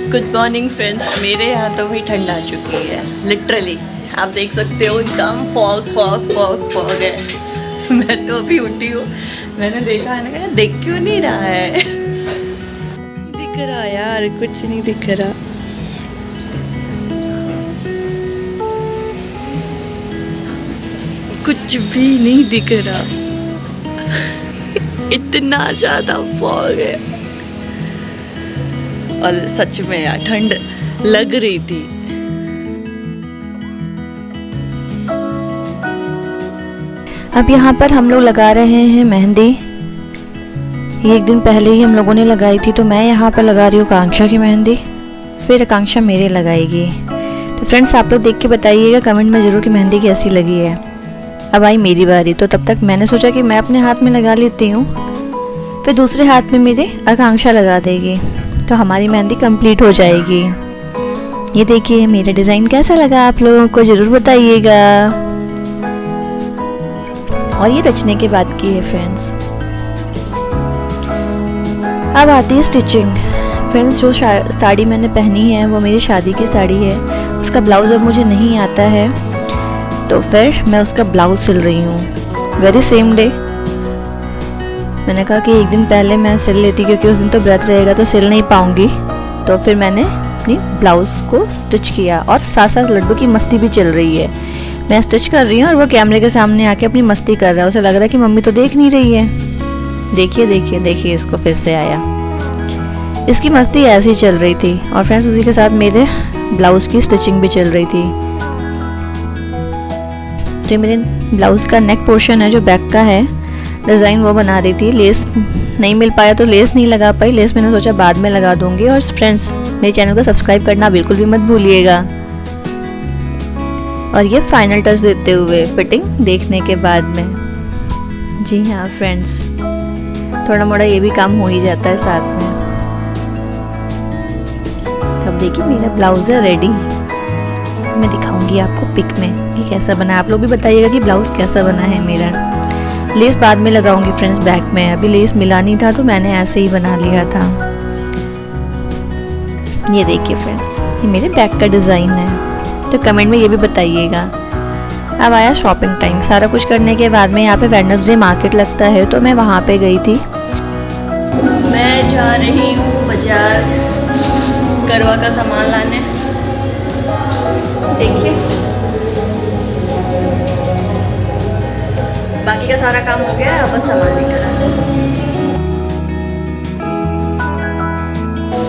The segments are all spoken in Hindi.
Good morning friends. मेरे यहाँ तो भाई ठंड आ चुकी है, लिटरली आप देख सकते हो एकदम फॉग फॉग फॉग फॉग है। मैं तो अभी उठी हूँ, मैंने देखा है ना, कहा देख क्यों नहीं रहा है। नहीं दिख रहा यार, कुछ नहीं दिख रहा। कुछ भी नहीं दिख रहा। इतना ज़्यादा फॉग है और सच में यार ठंड लग रही थी। अब यहाँ पर हम लोग लगा रहे हैं मेहंदी। ये एक दिन पहले ही हम लोगों ने लगाई थी, तो मैं यहाँ पर लगा रही हूँ आकांक्षा की मेहंदी, फिर आकांक्षा मेरे लगाएगी। तो फ्रेंड्स आप लोग देख के बताइएगा कमेंट में ज़रूर कि मेहंदी कैसी लगी है। अब आई मेरी बारी, तो तब तक मैंने सोचा कि मैं अपने हाथ में लगा लेती हूँ, फिर दूसरे हाथ में मेरे आकांक्षा लगा देगी, तो हमारी मेहंदी कंप्लीट हो जाएगी। ये देखिए मेरा डिज़ाइन कैसा लगा, आप लोगों को ज़रूर बताइएगा। और ये रचने के बाद की है फ्रेंड्स। अब आती है स्टिचिंग। फ्रेंड्स जो साड़ी मैंने पहनी है वो मेरी शादी की साड़ी है। उसका ब्लाउज़ अब मुझे नहीं आता है, तो फिर मैं उसका ब्लाउज़ सिल रही हूँ वेरी सेम डे। मैंने कहा कि एक दिन पहले मैं सिल लेती, क्योंकि उस दिन तो व्रत रहेगा तो सिल नहीं पाऊँगी। तो फिर मैंने अपनी ब्लाउज़ को स्टिच किया, और साथ साथ लड्डू की मस्ती भी चल रही है। मैं स्टिच कर रही हूँ और वो कैमरे के सामने आके अपनी मस्ती कर रहा है। उसे लग रहा है कि मम्मी तो देख नहीं रही है। देखिए देखिए देखिए, इसको फिर से आया। इसकी मस्ती ऐसी ही चल रही थी। और फ्रेंड्स उसी के साथ मेरे ब्लाउज़ की स्टिचिंग भी चल रही थी। तो मेरे ब्लाउज़ का नेक पोर्शन है जो बैक का है, डिज़ाइन वो बना रही थी। लेस नहीं मिल पाया तो लेस नहीं लगा पाई। लेस मैंने सोचा बाद में लगा दूंगी। और फ्रेंड्स मेरे चैनल को सब्सक्राइब करना बिल्कुल भी मत भूलिएगा। और ये फाइनल टच देते हुए फिटिंग देखने के बाद में। जी हाँ फ्रेंड्स, थोड़ा मोड़ा ये भी काम हो ही जाता है साथ में। अब देखिए मेरा ब्लाउज़ है रेडी। मैं दिखाऊंगी आपको पिक में कि कैसा बना है। आप लोग भी बताइएगा कि ब्लाउज़ कैसा बना है मेरा। लेस बाद में लगाऊंगी फ्रेंड्स बैक में, अभी लेस मिला नहीं था तो मैंने ऐसे ही बना लिया था। ये देखिए फ्रेंड्स, ये मेरे बैक का डिज़ाइन है, तो कमेंट में ये भी बताइएगा। अब आया शॉपिंग टाइम। सारा कुछ करने के बाद में यहाँ पे वेडनेसडे मार्केट लगता है, तो मैं वहाँ पे गई थी। मैं जा रही हूँ बाजार करवा का सामान लाने। देखिए बाकी का सारा काम हो गया है, अब बस सामान लेकर आना।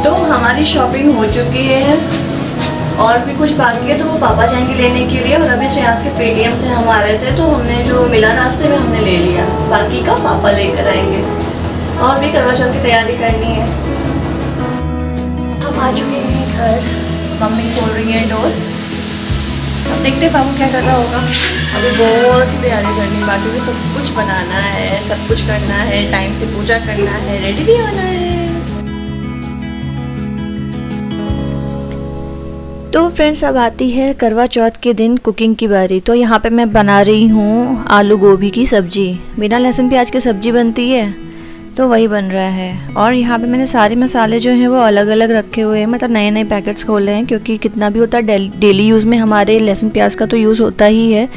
तो हमारी शॉपिंग हो चुकी है और भी कुछ बाकी है, तो वो पापा जाएंगे लेने के लिए। और अभी श्रेयांश के पेटीएम से हम आ रहे थे, तो हमने जो मिला रास्ते में हमने ले लिया। बाकी का पापा लेकर आएंगे। और भी करवा चौथ की तैयारी करनी है। हम आ चुके हैं घर, मम्मी खोल रही है डोर। अब देखते हैं बाबू क्या कर रहा होगा। अभी बहुत सी तैयारी करनी बाकी भी, सब कुछ बनाना है, सब कुछ करना है, टाइम से पूजा करना है, रेडी भी होना है। तो फ्रेंड्स अब आती है करवा चौथ के दिन कुकिंग की बारी। तो यहाँ पे मैं बना रही हूँ आलू गोभी की सब्जी। बिना लहसुन प्याज की सब्जी बनती है, तो वही बन रहा है। और यहाँ पे मैंने सारे मसाले जो हैं वो अलग अलग रखे हुए हैं, मतलब नए नए पैकेट्स खोले हैं, क्योंकि कितना भी होता है डेली यूज़ में हमारे लहसुन प्याज का तो यूज़ होता ही है।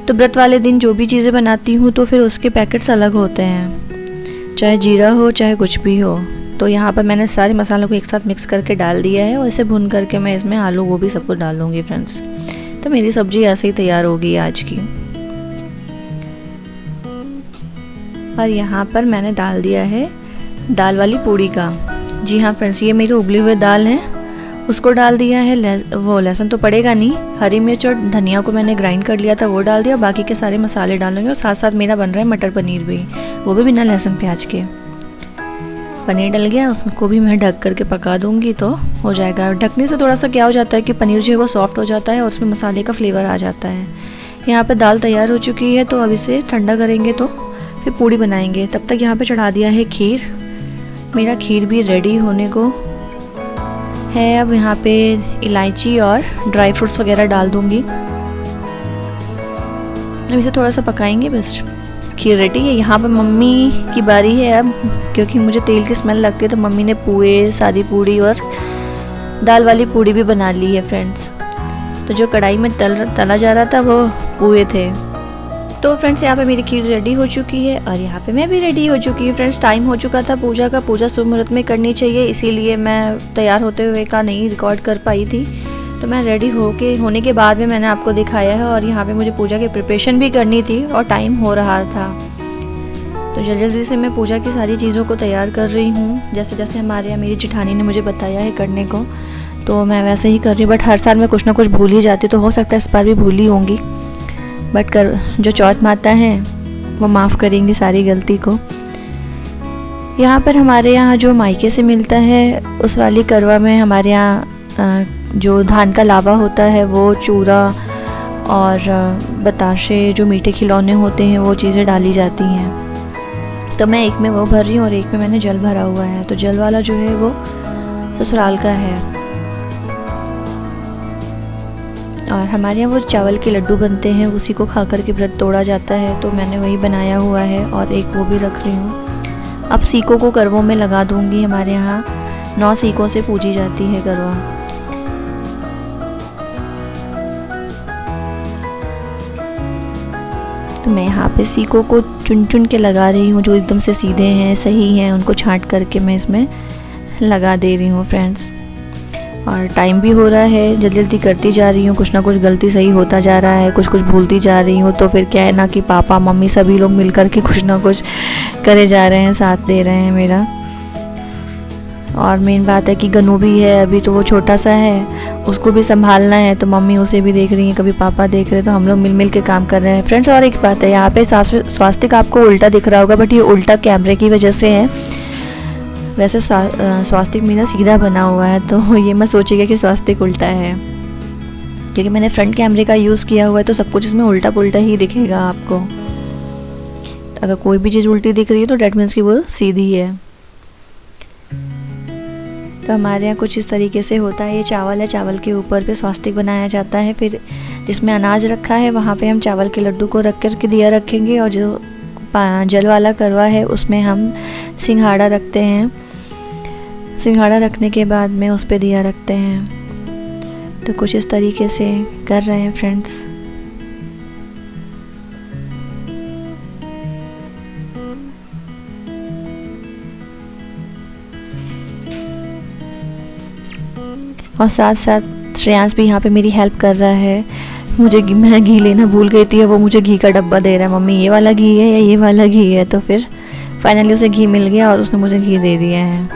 तो व्रत वाले दिन जो भी चीज़ें बनाती हूँ तो फिर उसके पैकेट्स अलग होते हैं, चाहे जीरा हो चाहे कुछ भी हो। तो यहाँ पर मैंने सारे मसालों को एक साथ मिक्स करके डाल दिया है, और इसे भून करके मैं इसमें आलू गोभी सब कुछ डाल दूँगी फ्रेंड्स। तो मेरी सब्ज़ी ऐसे ही तैयार होगी आज की। और यहाँ पर मैंने डाल दिया है दाल वाली पूड़ी का। जी हाँ फ्रेंड्स, ये मेरी उबली हुई दाल है, उसको डाल दिया है। वो लहसुन तो पड़ेगा नहीं, हरी मिर्च और धनिया को मैंने ग्राइंड कर लिया था, वो डाल दिया। बाकी के सारे मसाले डालूंगी। और साथ साथ मेरा बन रहा है मटर पनीर भी, वो भी बिना लहसुन प्याज के। पनीर डल गया, उसको भी मैं ढक करके पका दूंगी तो हो जाएगा। ढकने से थोड़ा सा क्या हो जाता है कि पनीर जो है वो सॉफ्ट हो जाता है और उसमें मसाले का फ्लेवर आ जाता है। यहाँ पर दाल तैयार हो चुकी है, तो अब इसे ठंडा करेंगे तो फिर पूड़ी बनाएंगे। तब तक यहाँ पे चढ़ा दिया है खीर। मेरा खीर भी रेडी होने को है। अब यहाँ पे इलायची और ड्राई फ्रूट्स वगैरह डाल दूँगी। अब इसे थोड़ा सा पकाएंगे, बस खीर रेडी है। यहाँ पे मम्मी की बारी है अब, क्योंकि मुझे तेल की स्मेल लगती है, तो मम्मी ने पुए, सादी पूड़ी और दाल वाली पूड़ी भी बना ली है फ्रेंड्स। तो जो कढ़ाई में तला जा रहा था वो पोहे थे। तो फ्रेंड्स यहाँ पे मेरी खीर रेडी हो चुकी है और यहाँ पे मैं भी रेडी हो चुकी हूँ। फ्रेंड्स टाइम हो चुका था पूजा का, पूजा शुभ मुहूर्त में करनी चाहिए, इसीलिए मैं तैयार होते हुए का नहीं रिकॉर्ड कर पाई थी। तो मैं रेडी होने के बाद में मैंने आपको दिखाया है। और यहाँ पे मुझे पूजा की प्रिपरेशन भी करनी थी और टाइम हो रहा था, तो जल्दी से मैं पूजा की सारी चीज़ों को तैयार कर रही हूँ। जैसे जैसे हमारे यहाँ मेरी जेठानी ने मुझे बताया है करने को, तो मैं वैसे ही कर रही हूँ। बट हर साल मैं कुछ ना कुछ भूल ही जाती हूँ, तो हो सकता है इस बार भी भूली होंगी। बट जो चौथ माता हैं वो माफ़ करेंगी सारी गलती को। यहाँ पर हमारे यहाँ जो मायके से मिलता है उस वाली करवा में हमारे यहाँ जो धान का लावा होता है वो चूरा और बताशे, जो मीठे खिलौने होते हैं, वो चीज़ें डाली जाती हैं। तो मैं एक में वो भर रही हूँ और एक में मैंने जल भरा हुआ है। तो जल वाला जो है वो ससुराल का है। और हमारे यहाँ वो चावल के लड्डू बनते हैं, उसी को खा कर के व्रत तोड़ा जाता है, तो मैंने वही बनाया हुआ है और एक वो भी रख रही हूँ। अब सीकों को करवों में लगा दूँगी। हमारे यहाँ 9 सीकों से पूजी जाती है करवा। तो मैं यहाँ पे सीकों को चुन चुन के लगा रही हूँ, जो एकदम से सीधे हैं, सही हैं, उनको छांट करके मैं इसमें लगा दे रही हूँ फ्रेंड्स। और टाइम भी हो रहा है, जल्दी जल्दी करती जा रही हूँ, कुछ ना कुछ गलती सही होता जा रहा है, कुछ कुछ भूलती जा रही हूँ। तो फिर क्या है ना कि पापा मम्मी सभी लोग मिल कर के कुछ ना कुछ करे जा रहे हैं, साथ दे रहे हैं मेरा। और मेन बात है कि गनू भी है, अभी तो वो छोटा सा है, उसको भी संभालना है, तो मम्मी उसे भी देख रही हैं, कभी पापा देख रहे हैं, तो हम लोग मिल मिल के काम कर रहे हैं फ्रेंड्स। और एक बात है, यहाँ पे स्वास्तिक आपको उल्टा दिख रहा होगा, बट ये उल्टा कैमरे की वजह से है। वैसे स्वास्तिक मेरा सीधा बना हुआ है, तो ये मत सोचिएगा कि स्वास्तिक उल्टा है, क्योंकि मैंने फ्रंट कैमरे का यूज़ किया हुआ है, तो सब कुछ इसमें उल्टा पुल्टा ही दिखेगा आपको। अगर कोई भी चीज़ उल्टी दिख रही है तो डेट मीन्स कि वो सीधी है। तो हमारे यहाँ कुछ इस तरीके से होता है। ये चावल है, चावल के ऊपर पे स्वास्तिक बनाया जाता है, फिर जिसमें अनाज रखा है वहाँ पे हम चावल के लड्डू को रख कर के दिया रखेंगे, और जो जल वाला करवा है उसमें हम सिंघाड़ा रखते हैं। सिंघाड़ा रखने के बाद में उस पर दिया रखते हैं। तो कुछ इस तरीके से कर रहे हैं फ्रेंड्स। और साथ साथ श्रेयांश भी यहाँ पे मेरी हेल्प कर रहा है। मैं घी लेना भूल गई थी, वो मुझे घी का डब्बा दे रहा है, मम्मी ये वाला घी है या ये वाला घी है। तो फिर फाइनली उसे घी मिल गया और उसने मुझे घी दे दिया है।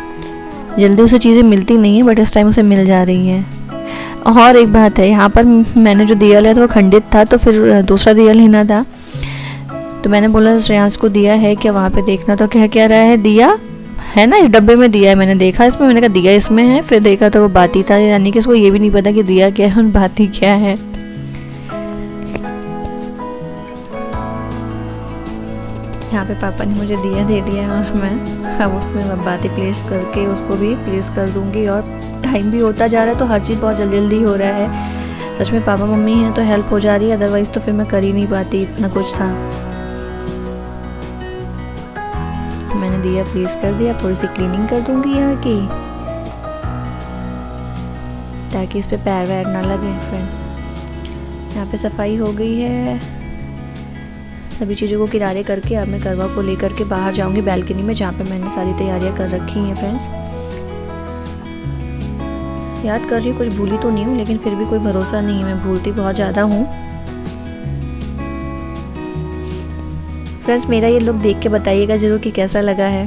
जल्दी उसे चीज़ें मिलती नहीं है, बट इस टाइम उसे मिल जा रही हैं। और एक बात है, यहाँ पर मैंने जो दिया लिया था वो खंडित था, तो फिर दूसरा दिया लेना था। तो मैंने बोला श्रेयांश को दिया है क्या वहाँ पे देखना, तो क्या रहा है, दिया है ना, इस डब्बे में दिया है। मैंने देखा इसमें, मैंने कहा दिया इसमें है, फिर देखा तो वो बाती था, यानी कि इसको ये भी नहीं पता कि दिया क्या है और बाती क्या है। यहाँ पे पापा ने मुझे दिया दे दिया और मैं अब उसमें बातें प्लेस करके उसको भी प्लेस कर दूँगी। और टाइम भी होता जा रहा है, तो हर चीज़ बहुत जल्दी जल्दी हो रहा है। सच में पापा मम्मी हैं तो हेल्प हो जा रही है, अदरवाइज़ तो फिर मैं कर ही नहीं पाती, इतना कुछ था। मैंने दिया प्लेस कर दिया, थोड़ी सी क्लीनिंग कर दूँगी यहाँ की, ताकि इस पर पैर वैर ना लगे फ्रेंड्स। यहाँ पे सफाई हो गई है, सभी चीज़ों को किनारे करके अब मैं करवा को लेकर के बाहर जाऊंगी बैल्कनी में, जहाँ पे मैंने सारी तैयारियां कर रखी हैं फ्रेंड्स। याद कर रही हूँ, कुछ भूली तो नहीं हूँ, लेकिन फिर भी कोई भरोसा नहीं है, मैं भूलती बहुत ज़्यादा हूँ फ्रेंड्स। मेरा ये लुक देख के बताइएगा ज़रूर कि कैसा लगा है।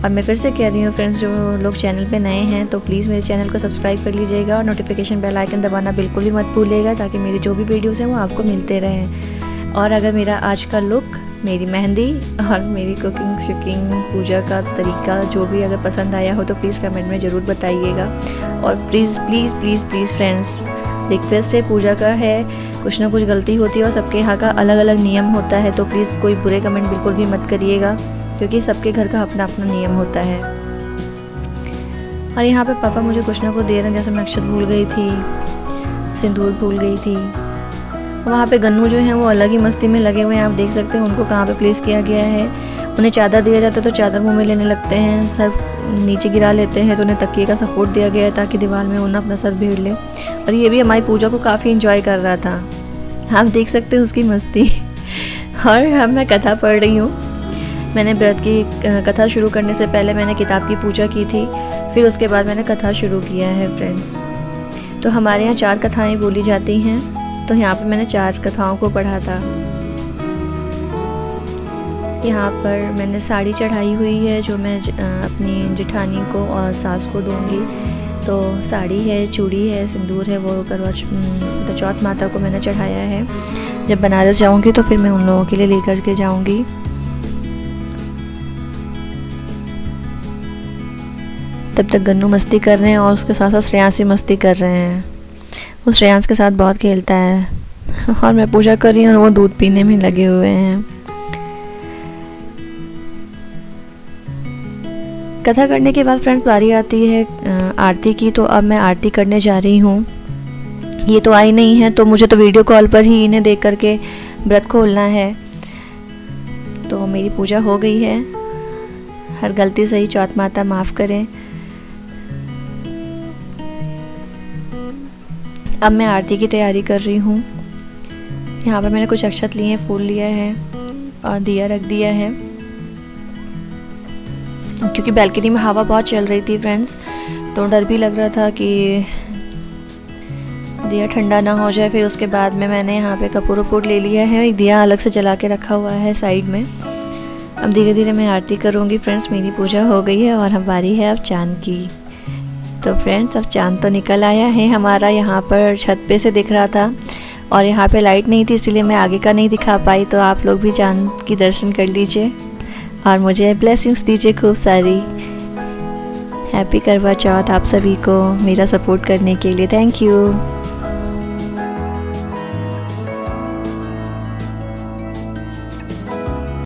और मैं फिर से कह रही हूँ फ्रेंड्स, जो लोग चैनल पे नए हैं तो प्लीज़ मेरे चैनल को सब्सक्राइब कर लीजिएगा और नोटिफिकेशन बेल आइकन दबाना बिल्कुल भी मत भूलिएगा, ताकि मेरी जो भी वीडियोज़ हैं वो आपको मिलते रहें। और अगर मेरा आज का लुक, मेरी मेहंदी और मेरी कुकिंग शुकिंग पूजा का तरीका जो भी अगर पसंद आया हो तो प्लीज़ कमेंट में ज़रूर बताइएगा। और please please please please friends, request है, पूजा का है, कुछ ना कुछ गलती होती है और सबके यहाँ का अलग अलग नियम होता है, तो प्लीज़ कोई बुरे कमेंट बिल्कुल भी मत करिएगा, क्योंकि सबके घर का अपना अपना नियम होता है। और यहाँ पे पापा मुझे कुछ ना कुछ दे रहे हैं, जैसे मैं अक्षत भूल गई थी, सिंदूर भूल गई थी। वहाँ पे गन्नू जो हैं वो अलग ही मस्ती में लगे हुए हैं, आप देख सकते हैं उनको कहाँ पे प्लेस किया गया है। उन्हें चादर दिया जाता है तो चादर मुंह में लेने लगते हैं, सर नीचे गिरा लेते हैं, तो उन्हें तकिए का सपोर्ट दिया गया है ताकि दीवार में वो ना अपना सर भीड़ ले। और ये भी हमारी पूजा को काफ़ी इंजॉय कर रहा था, आप देख सकते हैं उसकी मस्ती। और अब मैं कथा पढ़ रही हूँ। मैंने व्रत की कथा शुरू करने से पहले मैंने किताब की पूजा की थी, फिर उसके बाद मैंने कथा शुरू किया है फ्रेंड्स। तो हमारे यहाँ 4 कथाएं बोली जाती हैं, तो यहाँ पे मैंने 4 कथाओं को पढ़ा था। यहाँ पर मैंने साड़ी चढ़ाई हुई है जो मैं अपनी जेठानी को और सास को दूँगी। तो साड़ी है, चूड़ी है, सिंदूर है, वो करवा चौथ माता को मैंने चढ़ाया है। जब बनारस जाऊँगी तो फिर मैं उन लोगों के लिए लेकर के जाऊँगी। तब तक गन्नू मस्ती कर रहे हैं और उसके साथ साथ श्रेयांश भी मस्ती कर रहे हैं। वो श्रेयांश के साथ बहुत खेलता है और मैं पूजा कर रही हूँ और वो दूध पीने में लगे हुए हैं। कथा करने के बाद फ्रेंड्स बारी आती है आरती की, तो अब मैं आरती करने जा रही हूँ। ये तो आई नहीं है तो मुझे तो वीडियो कॉल पर ही इन्हें देख करके व्रत खोलना है। तो मेरी पूजा हो गई है, हर गलती से ही चौथ माता माफ़ करें। अब मैं आरती की तैयारी कर रही हूँ। यहाँ पर मैंने कुछ अक्षत लिए हैं, फूल लिया है और दिया रख दिया है। क्योंकि बैल्कनी में हवा बहुत चल रही थी फ्रेंड्स, तो डर भी लग रहा था कि दिया ठंडा ना हो जाए। फिर उसके बाद में मैंने यहाँ पे कपूर वपूर ले लिया है, एक दिया अलग से जला के रखा हुआ है साइड में। अब धीरे धीरे मैं आरती करूँगी फ्रेंड्स। मेरी पूजा हो गई है और हमारी है अब चाँद की। तो फ्रेंड्स अब चाँद तो निकल आया है हमारा, यहाँ पर छत पे से दिख रहा था और यहाँ पे लाइट नहीं थी इसलिए मैं आगे का नहीं दिखा पाई। तो आप लोग भी चाँद की दर्शन कर लीजिए और मुझे ब्लेसिंग्स दीजिए खूब सारी। हैप्पी करवा चौथ आप सभी को मेरा सपोर्ट करने के लिए। Thank you.